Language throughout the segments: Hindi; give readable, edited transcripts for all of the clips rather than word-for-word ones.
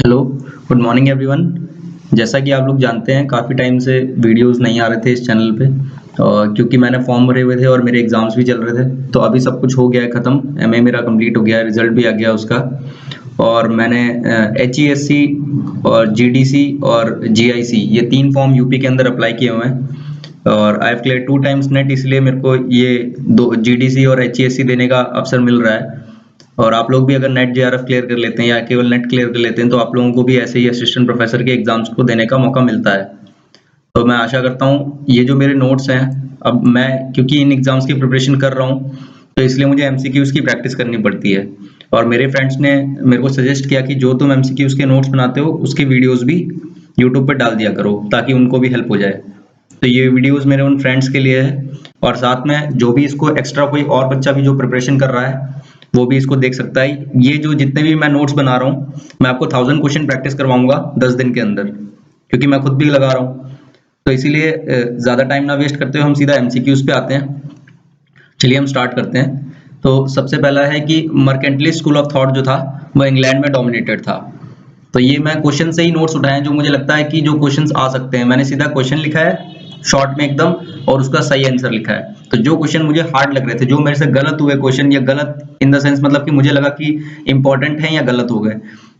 Hello, good morning everyone. जैसा कि आप लोग जानते हैं काफ़ी टाइम से वीडियोस नहीं आ रहे थे इस चैनल पे और क्योंकि मैंने फॉर्म भरे हुए थे और मेरे एग्ज़ाम्स भी चल रहे थे, तो अभी सब कुछ हो गया है ख़त्म। एमए मेरा कंप्लीट हो गया है, रिजल्ट भी आ गया उसका। और मैंने एचईएससी और जीडीसी और जीआईसी ये 3 फॉर्म यूपी के अंदर अप्लाई किए हुए हैं और I have clear 2 times net, इसलिए मेरे को ये दो जीडीसी और एचईएससी देने का अवसर मिल रहा है। और आप लोग भी अगर नेट जेआरएफ क्लियर कर लेते हैं या केवल नेट क्लियर कर लेते हैं तो आप लोगों को भी ऐसे ही असिस्टेंट प्रोफेसर के एग्जाम्स को देने का मौका मिलता है। तो मैं आशा करता हूँ ये जो मेरे नोट्स हैं, अब मैं क्योंकि इन एग्जाम्स की प्रिपरेशन कर रहा हूँ तो इसलिए मुझे एमसीक्यूज की प्रैक्टिस करनी पड़ती है। और मेरे फ्रेंड्स ने मेरे को सजेस्ट किया कि जो तुम एमसीक्यूज के नोट्स बनाते हो उसके वीडियोज भी यूट्यूब पर डाल दिया करो ताकि उनको भी हेल्प हो जाए। तो ये वीडियोस मेरे उन फ्रेंड्स के लिए है और साथ में जो भी इसको एक्स्ट्रा कोई और बच्चा भी जो प्रिपरेशन कर रहा है वो भी इसको देख सकता है। ये जो जितने भी मैं नोट्स बना रहा हूँ मैं आपको 1000 क्वेश्चन प्रैक्टिस करवाऊंगा 10 दिन के अंदर, क्योंकि मैं खुद भी लगा रहा हूँ। तो इसीलिए ज़्यादा टाइम ना वेस्ट करते हुए हम सीधा एमसीक्यूज पे आते हैं। चलिए हम स्टार्ट करते हैं। तो सबसे पहला है कि मर्केंटलिस्ट स्कूल ऑफ थॉट जो था वो इंग्लैंड में डोमिनेटेड था। तो ये मैं क्वेश्चन से ही नोट्स उठाए हैं जो मुझे लगता है कि जो क्वेश्चंस आ सकते हैं। मैंने सीधा क्वेश्चन लिखा है शॉर्ट में एकदम और उसका सही आंसर लिखा है। तो जो क्वेश्चन मुझे हार्ड लग रहे थे, जो मेरे से गलत हुए क्वेश्चन या गलत इन द सेंस मतलब कि मुझे लगा कि इंपॉर्टेंट है या गलत हो गए,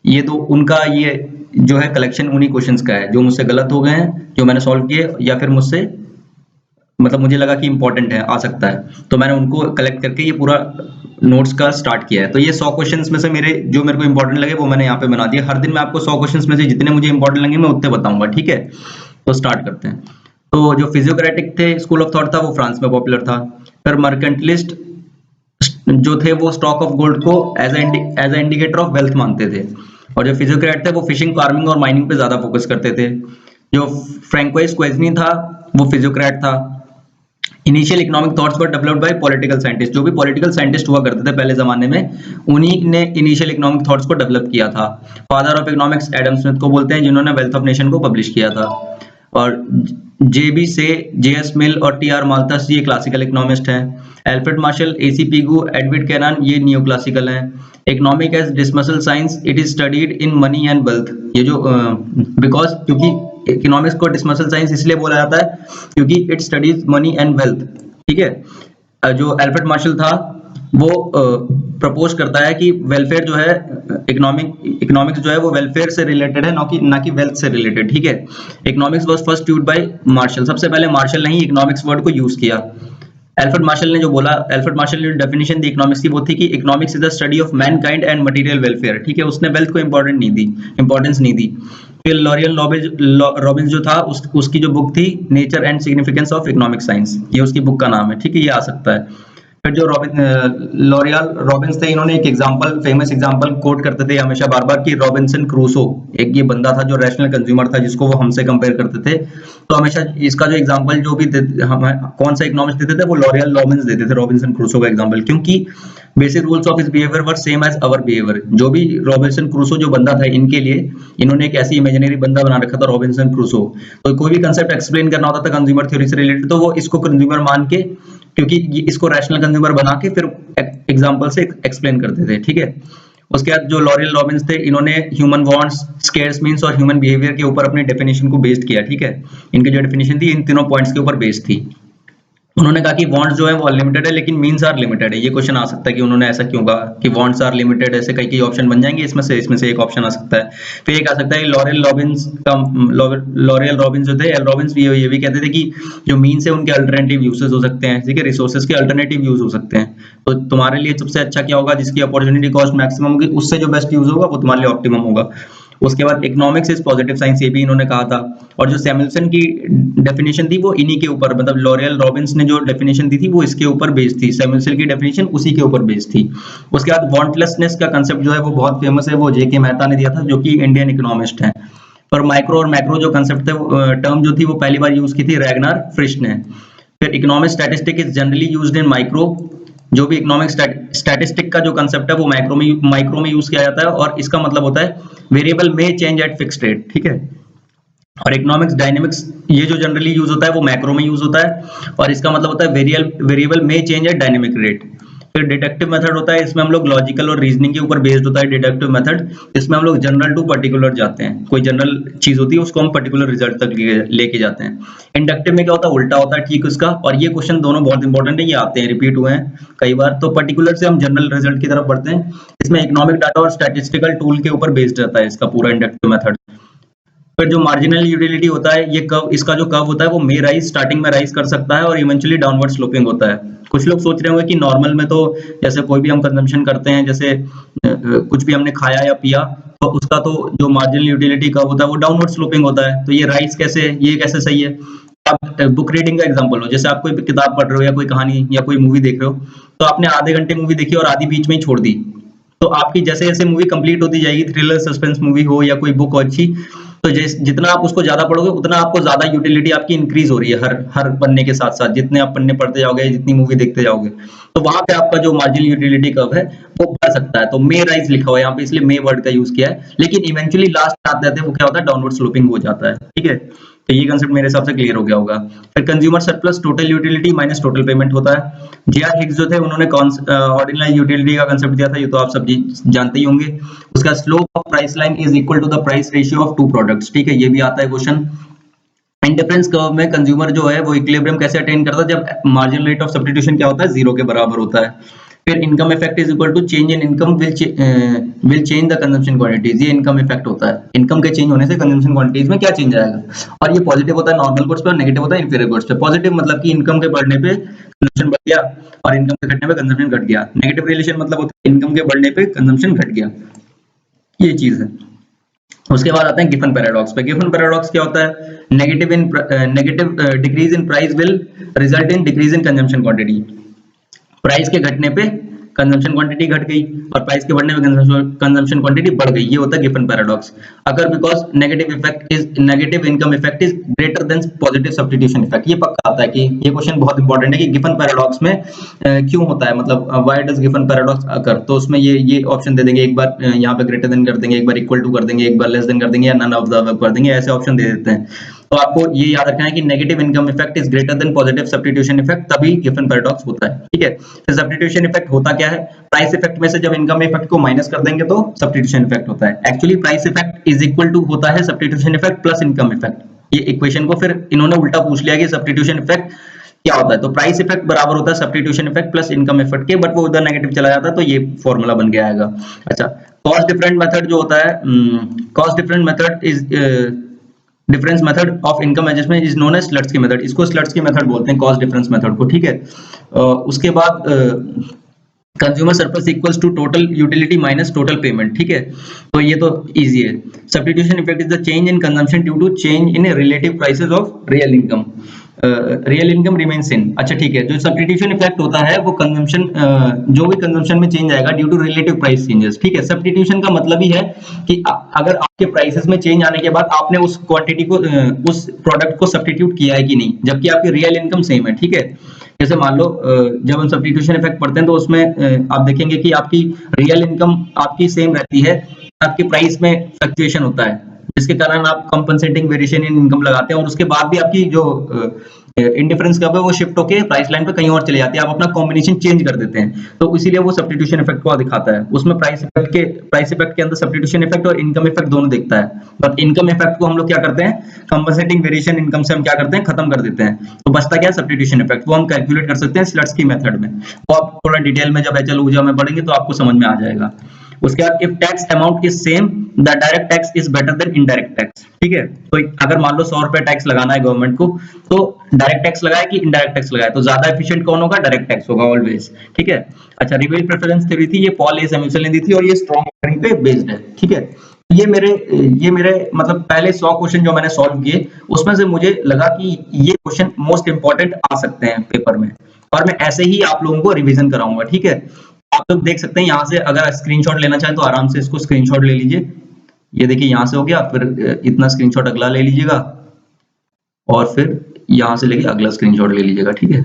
ये तो उनका ये जो है कलेक्शन उन्हीं क्वेश्चंस का है जो मुझसे गलत हो गए हैं, जो मैंने सॉल्व किए या फिर मुझसे मतलब मुझे लगा कि इंपॉर्टेंट है, आ सकता है, तो मैंने उनको कलेक्ट करके ये पूरा नोट्स का स्टार्ट किया है। तो ये 100 क्वेश्चंस में से मेरे जो मेरे को इंपॉर्टेंट लगे वो मैंने यहाँ पे बना दिया। हर दिन मैं आपको 100 क्वेश्चंस में से जितने मुझे इंपॉर्टेंट लगे मैं उतने बताऊंगा, ठीक है। तो स्टार्ट करते हैं। तो जो फिजियोक्रेटिक थे स्कूल ऑफ थॉट था वो फ्रांस में पॉपुलर था। फिर मर्केंटलिस्ट जो थे वो स्टॉक ऑफ गोल्ड को as a indicator of wealth मानते थे। और जो फिजियोक्रेट थे वो फिशिंग, फार्मिंग और माइनिंग पे ज्यादा फोकस करते थे। जो फ्रैंकोइस क्वेजनी था वो फिजियोक्रेट था। Initial economic thoughts were developed by political scientist, जो भी पॉलिटिकल साइंटिस्ट हुआ करते थे पहले जमाने में उन्हीं ने इनिशियल इकोनॉमिक थॉट्स को डेवलप किया था। Father of economics Adam Smith को बोलते हैं जिन्होंने वेल्थ ऑफ नेशन को पब्लिश किया था। और जेबी से, जेएस मिल और टीआर माल्थस ये क्लासिकल इकोनॉमिस्ट हैं। Alfred Marshall, AC Pigou, Edwin Cannan ये नियो क्लासिकल हैं। Economic as dismal science, it is studied in money and wealth. ये जो बिकॉज क्योंकि इकोनॉमिक्स को डिसमसल साइंस इसलिए बोला जाता है क्योंकि it studies money and wealth, ठीक है। जो एल्फ्रेड मार्शल था वो प्रपोज करता है कि वेलफेयर जो है इकोनॉमिक्स जो है वो वेलफेयर से रिलेटेड है, ना कि वेल्थ से रिलेटेड, ठीक है। Economics was first used by Marshall, सबसे पहले मार्शल ने ही इकोनॉमिक्स वर्ड को यूज किया। एल्फ्रेड मार्शल ने जो बोला, एल्फ्रेड मार्शल ने डेफिनेशन दी इकोनॉमिक्स की वो थी कि economics is the study of mankind and material welfare, ठीक है। उसने वेल्थ को इंपॉर्टेंस नहीं दी। फिर लॉरियल रॉबिन्स जो था उसकी जो बुक थी nature and significance of economic science, ये उसकी बुक का नाम है, ठीक है, ये आ सकता है। फिर जो लॉरियल रॉबिन्स थे इन्होंने एक एग्जांपल, फेमस एग्जांपल कोट करते थे हमेशा बार बार कि रॉबिन्सन क्रूसो, एक ये बंदा था जो रैशनल कंज्यूमर था जिसको वो हमसे कंपेयर करते थे। तो हमेशा इसका जो एग्जांपल जो भी हम कौन सा इकोनॉमिस्ट देते थे वो लॉरियल रॉबिन्स देते थे रॉबिन्सन क्रूसो का एग्जांपल, क्योंकि basic rules of his behaviour were same as our behaviour. जो भी रॉबिन्सन क्रूसो जो बंदा था इनके लिए इन्होंने एक ऐसी इमेजिनरी बंदा बना रखा था रॉबिन्सन क्रूसो। तो कोई भी कंसेप्ट एक्सप्लेन करना होता था कंज्यूमर थ्योरी से रिलेटेड तो वो इसको कंज्यूमर मान के, क्योंकि इसको रैशनल कंज्यूमर बना के फिर एग्जांपल से एक्सप्लेन करते थे, ठीक है। उसके बाद जो लॉरियल रॉबिन्स थे इन्होंने ह्यूमन वांट्स, स्केर्स मींस और ह्यूमन बिहेवियर के ऊपर अपनी डेफिनेशन को बेस्ड किया, ठीक है। इनकी जो डेफिनेशन थी इन तीनों पॉइंट्स के ऊपर बेस्ड थी। उन्होंने कहा कि वांट्स जो है वो अनलिमिटेड है लेकिन मीन्स आर लिमिटेड है। ये क्वेश्चन आ सकता है कि उन्होंने ऐसा क्यों कहा कि वांट्स आर लिमिटेड, ऐसे कई ऑप्शन बन जाएंगे, इसमें से एक ऑप्शन आ सकता है। फिर एक आ सकता है लॉरियल रॉबिन्स जो थे, एल रॉबिन्स ये भी कहते थे कि जो मीन्स है उनके अल्टरनेटिव यूसेस हो सकते हैं, ठीक है, रिसोर्सेज के अल्टरनेटिव यूज हो सकते हैं। तो तुम्हारे लिए सबसे अच्छा क्या होगा, जिसकी अपॉर्चुनिटी कॉस्ट मैक्सिमम होगी उससे जो बेस्ट यूज होगा वो तुम्हारे लिए ऑप्टिमम होगा। उसके बाद इकोनॉमिक्स इज पॉजिटिव साइंस, ये भी इन्होंने कहा था। और जो सैमुअल्सन की डेफिनेशन थी वो इन्हीं के ऊपर, मतलब लॉरियल रॉबिन्स ने जो डेफिनेशन दी थी वो इसके ऊपर बेस्ड थी, सैमुअल्सन की डेफिनेशन उसी के ऊपर बेस्ड थी। उसके बाद वांटलेसनेस का कांसेप्ट जो है वो बहुत फेमस है, वो जेके मेहता ने दिया था जो कि इंडियन इकोनॉमिस्ट हैं। पर माइक्रो और मैक्रो जो कांसेप्ट थे टर्म जो थी वो पहली बार यूज की थी रैगनार फ्रिश ने। फिर economic statistic is generally used in micro, जो भी इकोनॉमिक स्टैटिस्टिक का जो कांसेप्ट है वो माइक्रो में यूज किया जाता है और इसका मतलब होता है वेरिएबल में चेंज एट फिक्स्ड रेट, ठीक है। और इकोनॉमिक्स डायनेमिक्स ये जो जनरली यूज होता है वो मैक्रो में यूज होता है और इसका मतलब होता है वेरिएबल में चेंज एट डायनेमिक रेट। फिर डिडक्टिव मेथड होता है, इसमें हम लोग लॉजिकल और रीजनिंग के ऊपर बेस्ड होता है डिडक्टिव मेथड। इसमें हम लोग जनरल टू पर्टिकुलर जाते हैं, कोई जनरल चीज होती है उसको हम पर्टिकुलर रिजल्ट तक लेके जाते हैं। इंडक्टिव में क्या होता है, उल्टा होता है ठीक उसका। और ये क्वेश्चन दोनों बहुत इंपॉर्टेंट है, ये आते हैं, रिपीट हुए हैं कई बार। तो पर्टिकुलर से हम जनरल रिजल्ट की तरफ बढ़ते हैं। इसमें इकोनॉमिक डाटा और स्टैटिस्टिकल टूल के ऊपर बेस्ड रहता है इसका पूरा इंडक्टिव मेथड। फिर जो मार्जिनल यूटिलिटी होता है, ये कर्व, इसका जो कर्व होता है वो मे राइज, स्टार्टिंग में राइज कर सकता है और इवेंचुअली डाउनवर्ड स्लोपिंग होता है। कुछ लोग सोच रहे होंगे कि नॉर्मल में तो जैसे कोई भी हम कंजम्पशन करते हैं, जैसे कुछ भी हमने खाया या पिया, तो उसका तो जो मार्जिनल यूटिलिटी कर्व होता है वो डाउनवर्ड स्लोपिंग होता है। तो ये राइज कैसे, ये कैसे सही है? आप बुक रीडिंग का एग्जांपल हो, जैसे आप कोई किताब पढ़ रहे हो या कोई कहानी या कोई मूवी देख रहे हो, तो आपने आधे घंटे मूवी देखी और आधी बीच में ही छोड़ दी। तो आपकी जैसे जैसे मूवी कंप्लीट होती जाएगी, थ्रिलर सस्पेंस मूवी हो या कोई बुक हो अच्छी, तो जितना आप उसको ज्यादा पढ़ोगे उतना आपको ज्यादा यूटिलिटी आपकी इंक्रीज हो रही है हर हर पन्ने के साथ साथ। जितने आप पन्ने पढ़ते जाओगे, जितनी मूवी देखते जाओगे, तो वहां पे आपका जो मार्जिनल यूटिलिटी कर्व है वो बढ़ सकता है। तो मे राइज लिखा हुआ है यहाँ पे, इसलिए मे वर्ड का यूज किया है। लेकिन इवेंचुअली लास्ट आते आते वो क्या होता है, डाउनवर्ड स्लोपिंग हो जाता है। ठीक है, तो ये कंसेप्ट मेरे हिसाब से क्लियर हो गया होगा। फिर consumer surplus total utility minus total payment होता है। जेआर हिग्स जो थे उन्होंने ऑर्डिनल यूटिलिटी का कंसेप्ट दिया था, ये तो आप सब जानते ही होंगे। उसका slope of price line is equal to the price ratio of two products. ठीक है, ये भी आता है क्वेश्चन। इंडिफरेंस कर्व में कंज्यूमर जो है वो इक्विलिब्रियम कैसे अटेन करता है, जब मार्जिनल रेट ऑफ सब्स्टिट्यूशन क्या होता है, जीरो के बराबर होता है। फिर income effect is equal to change in income will change the consumption quantities. ये इनकम इफेक्ट होता है, इनकम के चेंज होने से कंजम्पशन क्वांटिटीज में क्या चेंज आएगा। और ये पॉजिटिव होता है नॉर्मल गुड्स पे और नेगेटिव होता है इंफीरियर गुड्स पे। पॉजिटिव मतलब कि इनकम के बढ़ने पे कंजम्पशन बढ़ गया और इनकम के घटने पे कंजम्पशन घट गया। नेगेटिव रिलेशन मतलब होता है इनकम के बढ़ने पे कंजम्पशन घट गया, ये चीज है। उसके बाद आते हैं गिफन पैराडॉक्स पे। गिफन पैराडॉक्स क्या होता है, negative decrease in price will result in decrease in consumption quantity. Price के घटने पे कंजम्पशन क्वांटिटी घट गई और प्राइस के बढ़ने पे कंजम्पशन क्वांटिटी बढ़ गई, ये होता है गिफन पैराडॉक्स। अगर because negative income effect is greater than positive substitution effect. ये पक्का आता है कि ये क्वेश्चन बहुत इंपॉर्टेंट है कि गिफन पैराडॉक्स में क्यों होता है, मतलब व्हाई डज गिफन पैराडॉक्स अकर। तो उसमें ये ऑप्शन दे देंगे, एक बार यहाँ पे ग्रेटर देन कर देंगे, एक बार इक्वल टू कर देंगे, एक बार लेस देन कर देंगे, या नन ऑफ द अबव कर देंगे, ऐसे ऑप्शन दे देते हैं। तो आपको ये याद रखना है कि negative income effect is greater than positive substitution effect, तभी गिफन पैराडॉक्स होता है। ठीक है, तो सब्स्टिट्यूशन इफेक्ट होता क्या है, प्राइस इफेक्ट में से जब इनकम इफेक्ट को माइनस कर देंगे तो सब्स्टिट्यूशन इफेक्ट होता है। Actually price effect is equal to होता है substitution effect plus income effect. ये इक्वेशन को फिर इन्होंने उल्टा पूछ लिया कि सब्स्टिट्यूशन इफेक्ट क्या होता है। तो प्राइस इफेक्ट बराबर होता है substitution effect plus income effect के, बट वो उधर नेगेटिव चला जाता है, तो ये फॉर्मूला बन गया आएगा। अच्छा, कॉस्ट डिफरेंट मेथड जो होता है, cost different method is difference method of income adjustment is known as Slutsky method. इसको स्लट्सकी मेथड बोलते हैं कॉस्ट डिफरेंस मेथड को। ठीक है, उसके बाद consumer surplus equals to total utility minus total payment. ठीक है, तो ये तो इजी है। Substitution effect is the change in consumption due to change in relative prices of real income. Real income remains same. अच्छा ठीक है, जो सब्स्टिट्यूशन इफेक्ट होता है वो कंजम्पशन, जो भी कंजम्पशन में चेंज आएगा due to relative price changes. ठीक है, सब्स्टिट्यूशन का मतलब ही है कि अगर आपके प्राइसेस में चेंज आने के बाद आपने उस क्वांटिटी को, उस प्रोडक्ट को सब्स्टिट्यूट किया है कि नहीं, जबकि आपकी रियल इनकम सेम है। ठीक है, जैसे मान लो जब हम सब्स्टिट्यूशन इफेक्ट पढ़ते हैं तो उसमें आप देखेंगे कि आपकी रियल इनकम आपकी सेम रहती है, आपके प्राइस में फ्लक्चुएशन होता है, जिसके कारण आप कंपनसेटिंग वेरिएशन इन इनकम लगाते हैं और उसके बाद भी आपकी जो इंडिफरेंस कब है वो शिफ्ट होके प्राइस लाइन पे कहीं और चले जाती है, आप अपना कॉम्बिनेशन चेंज कर देते हैं। तो इसीलिए वो सब्स्टिट्यूशन इफेक्ट को दिखाता है। उसमें प्राइस इफेक्ट के अंदर सब्स्टिट्यूशन इफेक्ट और इनकम इफेक्ट दोनों दिखता है, बट इनकम इफेक्ट को हम लोग क्या करते हैं, कंपनसेटिंग वेरिएशन इनकम से हम क्या करते हैं, खत्म कर देते हैं। तो बचता क्या है, सब्स्टिट्यूशन इफेक्ट। वो हम कैलकुलेट कर सकते हैं स्लट्सकी मेथड में। वो आप थोड़ा डिटेल में जब एचएल ऊर्जा में पढ़ेंगे तो आपको समझ में आ जाएगा। उसके बाद if tax amount is same the direct tax is better than indirect tax. ठीक है, तो अगर मान लो 100 रुपए टैक्स लगाना है गवर्नमेंट को, तो डायरेक्ट टैक्स लगाए कि इनडायरेक्ट टैक्स लगाए, तो ज्यादा एफिशिएंट कौन होगा, डायरेक्ट टैक्स होगा ऑलवेज। ठीक है, अच्छा, रिवेल प्रेफरेंस थ्योरी थी, ये पॉल ए सैमुअल ने दी थी और ये स्ट्रॉन्ग ऑर्डरिंग पे बेस्ड है। ठीक है, ये मेरे मतलब पहले 100 क्वेश्चन जो मैंने सॉल्व किए उसमें से मुझे लगा कि ये क्वेश्चन मोस्ट इंपॉर्टेंट आ सकते हैं पेपर में, और मैं ऐसे ही आप लोगों को रिवीजन कराऊंगा। ठीक है, आप लोग देख सकते हैं यहाँ से, अगर स्क्रीनशॉट लेना चाहें तो आराम से इसको स्क्रीनशॉट ले लीजिए। ये देखिए यहाँ से हो गया, फिर इतना स्क्रीनशॉट अगला ले लीजिएगा और फिर यहाँ से लेके अगला स्क्रीनशॉट ले लीजिएगा। ठीक है,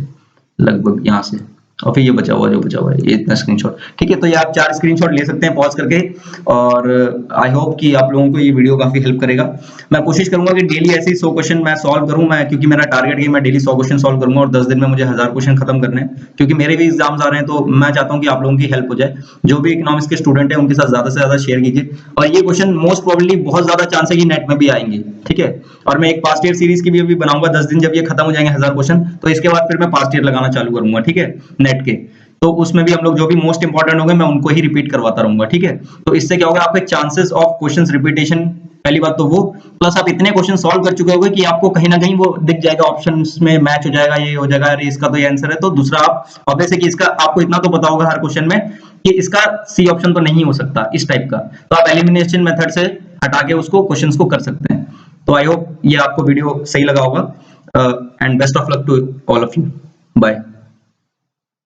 लगभग यहाँ से और फिर ये बचा हुआ जो बचा हुआ है ये इतना स्क्रीनशॉट। ठीक है, तो ये आप 4 स्क्रीनशॉट ले सकते हैं पॉज करके। और आई होप कि आप लोगों को ये वीडियो काफी हेल्प करेगा। मैं कोशिश करूंगा कि डेली ऐसे ही 100 क्वेश्चन मैं सॉल्व करूं, मैं क्योंकि मेरा टारगेट है कि मैं डेली 100 क्वेश्चन सॉल्व करूंगा और 10 दिन में मुझे 1000 क्वेश्चन खत्म करने हैं, क्योंकि मेरे भी एग्जाम्स आ रहे हैं। तो मैं चाहता हूं कि आप लोगों की हेल्प हो जाए। जो भी इकोनॉमिक्स के स्टूडेंट है उनके साथ ज्यादा से ज्यादा शेयर कीजिए। और ये क्वेश्चन मोस्ट प्रोबेबली बहुत ज्यादा चांस है कि नेट में भी आएंगे। ठीक है, और मैं एक पास्ट ईयर सीरीज की भी अभी बनाऊंगा 10 दिन, जब ये खत्म हो जाएंगे 1000 क्वेश्चन, तो इसके बाद फिर मैं पास्ट ईयर लगाना चालू करूंगा। ठीक है, नेट के, तो उसमें भी हम लोग जो भी मोस्ट इंपॉर्टेंट होंगे मैं उनको ही रिपीट करवाता रहूंगा। ठीक है, तो इससे क्या होगा, आपके चांसेस ऑफ क्वेश्चंस रिपीटेशन, पहली बात तो वो, प्लस आप इतने क्वेश्चन सॉल्व कर चुके होंगे कि आपको कहीं ना कहीं वो दिख जाएगा, ऑप्शंस में मैच हो जाएगा, ये हो जाएगा, अरे इसका तो ये आंसर है। तो दूसरा, आप ऑब्वियस है कि इसका आपको इतना तो पता होगा हर क्वेश्चन में कि इसका सी ऑप्शन तो नहीं हो सकता इस टाइप का, तो आप एलिमिनेशन मेथड से हटा के उसको क्वेश्चंस को कर सकते हैं। तो आई होप ये आपको वीडियो सही लगा होगा, and best of luck to all of you. Bye.